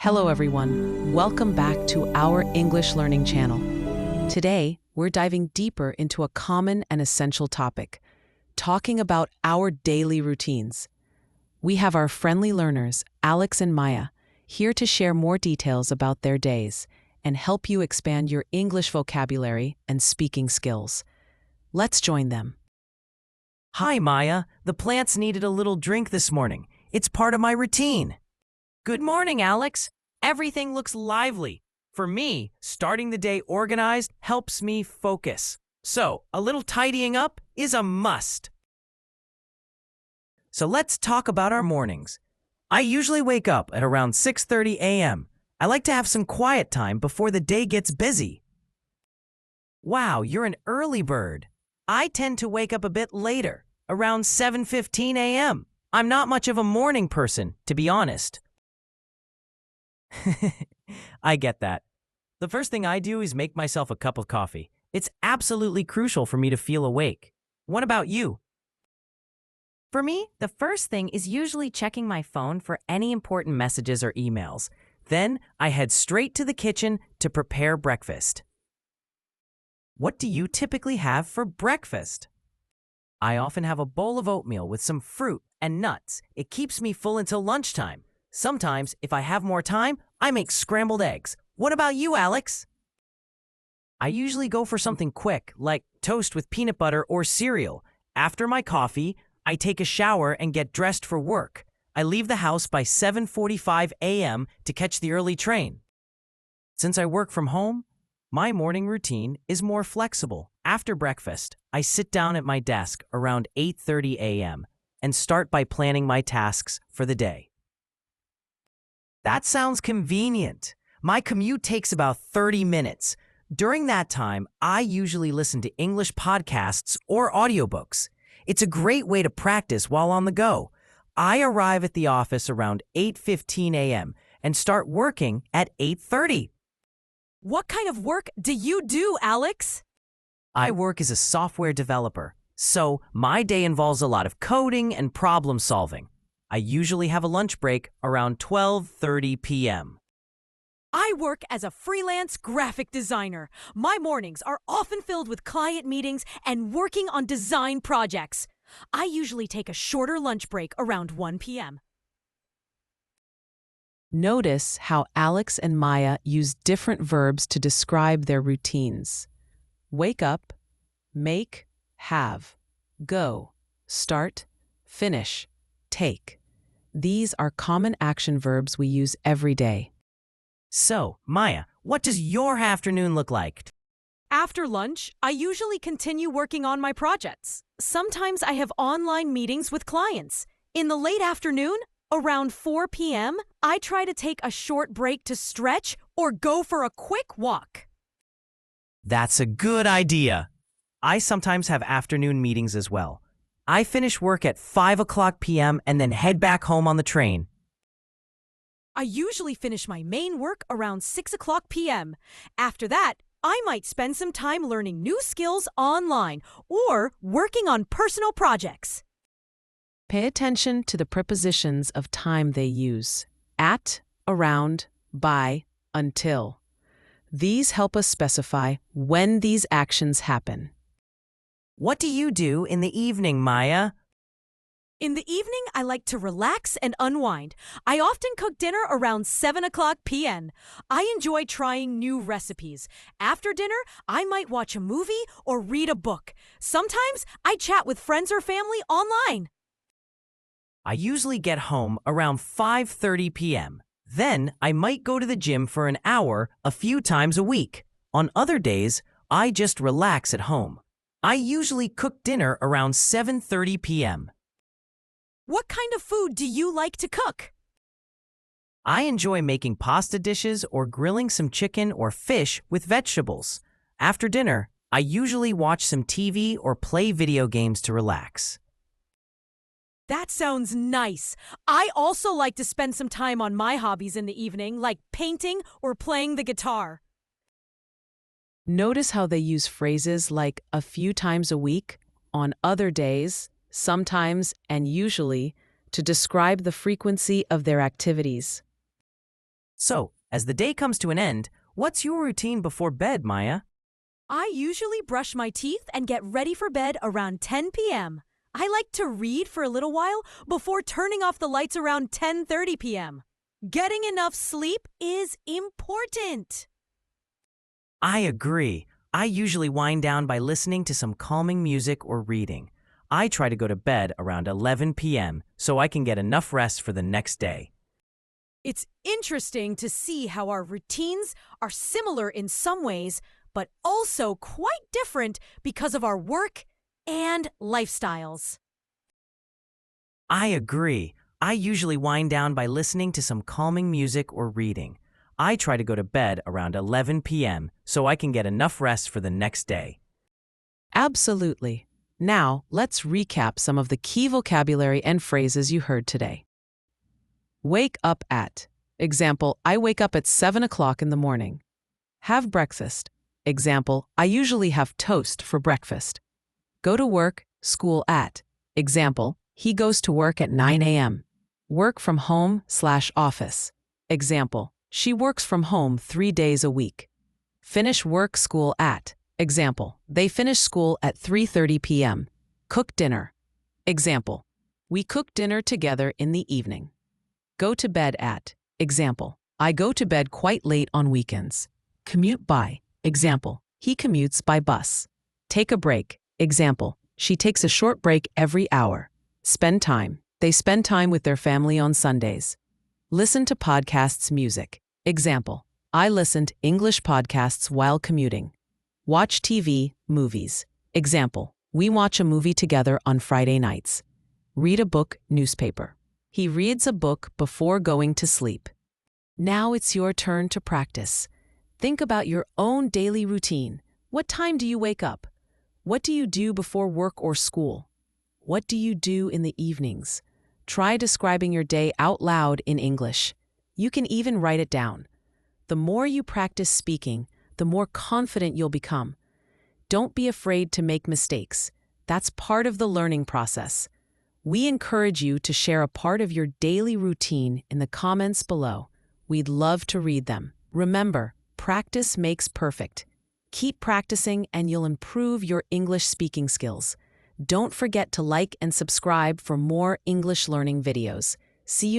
Hello everyone, welcome back to our English learning channel. Today, we're diving deeper into a common and essential topic, talking about our daily routines. We have our friendly learners, Alex and Maya, here to share more details about their days and help you expand your English vocabulary and speaking skills. Let's join them. Hi, Maya. The plants needed a little drink this morning. It's part of my routine. Good morning, Alex. Everything looks lively. For me, starting the day organized helps me focus. So, a little tidying up is a must. So let's talk about our mornings. I usually wake up at around 6:30 a.m. I like to have some quiet time before the day gets busy. Wow, you're an early bird. I tend to wake up a bit later, around 7:15 a.m. I'm not much of a morning person, to be honest. I get that. The first thing I do is make myself a cup of coffee. It's absolutely crucial for me to feel awake. What about you? For me, the first thing is usually checking my phone for any important messages or emails. Then I head straight to the kitchen to prepare breakfast. What do you typically have for breakfast? I often have a bowl of oatmeal with some fruit and nuts. It keeps me full until lunchtime. Sometimes, if I have more time, I make scrambled eggs. What about you, Alex? I usually go for something quick, like toast with peanut butter or cereal. After my coffee, I take a shower and get dressed for work. I leave the house by 7:45 a.m. to catch the early train. Since I work from home, my morning routine is more flexible. After breakfast, I sit down at my desk around 8:30 a.m. and start by planning my tasks for the day. That sounds convenient. My commute takes about 30 minutes. During that time, I usually listen to English podcasts or audiobooks. It's a great way to practice while on the go. I arrive at the office around 8:15 a.m. and start working at 8:30. What kind of work do you do, Alex? I work as a software developer, so my day involves a lot of coding and problem solving. I usually have a lunch break around 12:30 p.m. I work as a freelance graphic designer. My mornings are often filled with client meetings and working on design projects. I usually take a shorter lunch break around 1 p.m. Notice how Alex and Maya use different verbs to describe their routines. Wake up, make, have, go, start, finish, take. These are common action verbs we use every day. So, Maya, what does your afternoon look like? After lunch, I usually continue working on my projects. Sometimes I have online meetings with clients. In the late afternoon, around 4 p.m., I try to take a short break to stretch or go for a quick walk. That's a good idea. I sometimes have afternoon meetings as well. I finish work at 5 o'clock p.m. and then head back home on the train. I usually finish my main work around 6 o'clock p.m. After that, I might spend some time learning new skills online or working on personal projects. Pay attention to the prepositions of time they use: at, around, by, until. These help us specify when these actions happen. What do you do in the evening, Maya? In the evening, I like to relax and unwind. I often cook dinner around 7 o'clock p.m. I enjoy trying new recipes. After dinner, I might watch a movie or read a book. Sometimes I chat with friends or family online. I usually get home around 5:30 p.m. Then I might go to the gym for an hour a few times a week. On other days, I just relax at home. I usually cook dinner around 7:30 p.m. What kind of food do you like to cook? I enjoy making pasta dishes or grilling some chicken or fish with vegetables. After dinner, I usually watch some TV or play video games to relax. That sounds nice. I also like to spend some time on my hobbies in the evening, like painting or playing the guitar. Notice how they use phrases like a few times a week, on other days, sometimes, and usually to describe the frequency of their activities. So, as the day comes to an end, what's your routine before bed, Maya? I usually brush my teeth and get ready for bed around 10 p.m. I like to read for a little while before turning off the lights around 10:30 p.m. Getting enough sleep is important. I agree. I usually wind down by listening to some calming music or reading. I try to go to bed around 11 p.m. so I can get enough rest for the next day. It's interesting to see how our routines are similar in some ways, but also quite different because of our work and lifestyles. I agree. I usually wind down by listening to some calming music or reading. I try to go to bed around 11 p.m. so I can get enough rest for the next day. Absolutely. Now, let's recap some of the key vocabulary and phrases you heard today. Wake up at. Example, I wake up at 7 o'clock in the morning. Have breakfast. Example, I usually have toast for breakfast. Go to work, school at. Example, he goes to work at 9 a.m. Work from home/office. Example, she works from home 3 days a week. Finish work, school at. Example, they finish school at 3:30 p.m. Cook dinner. Example, we cook dinner together in the evening. Go to bed at. Example, I go to bed quite late on weekends. Commute by. Example, he commutes by bus. Take a break. Example, she takes a short break every hour. Spend time. They spend time with their family on Sundays. Listen to podcasts, music. Example, I listened English podcasts while commuting. Watch TV, movies. Example, we watch a movie together on Friday nights. Read a book, newspaper. He reads a book before going to sleep. Now it's your turn to practice. Think about your own daily routine. What time do you wake up? What do you do before work or school? What do you do in the evenings? Try describing your day out loud in English. You can even write it down. The more you practice speaking, the more confident you'll become. Don't be afraid to make mistakes. That's part of the learning process. We encourage you to share a part of your daily routine in the comments below. We'd love to read them. Remember, practice makes perfect. Keep practicing and you'll improve your English speaking skills. Don't forget to like and subscribe for more English learning videos. See you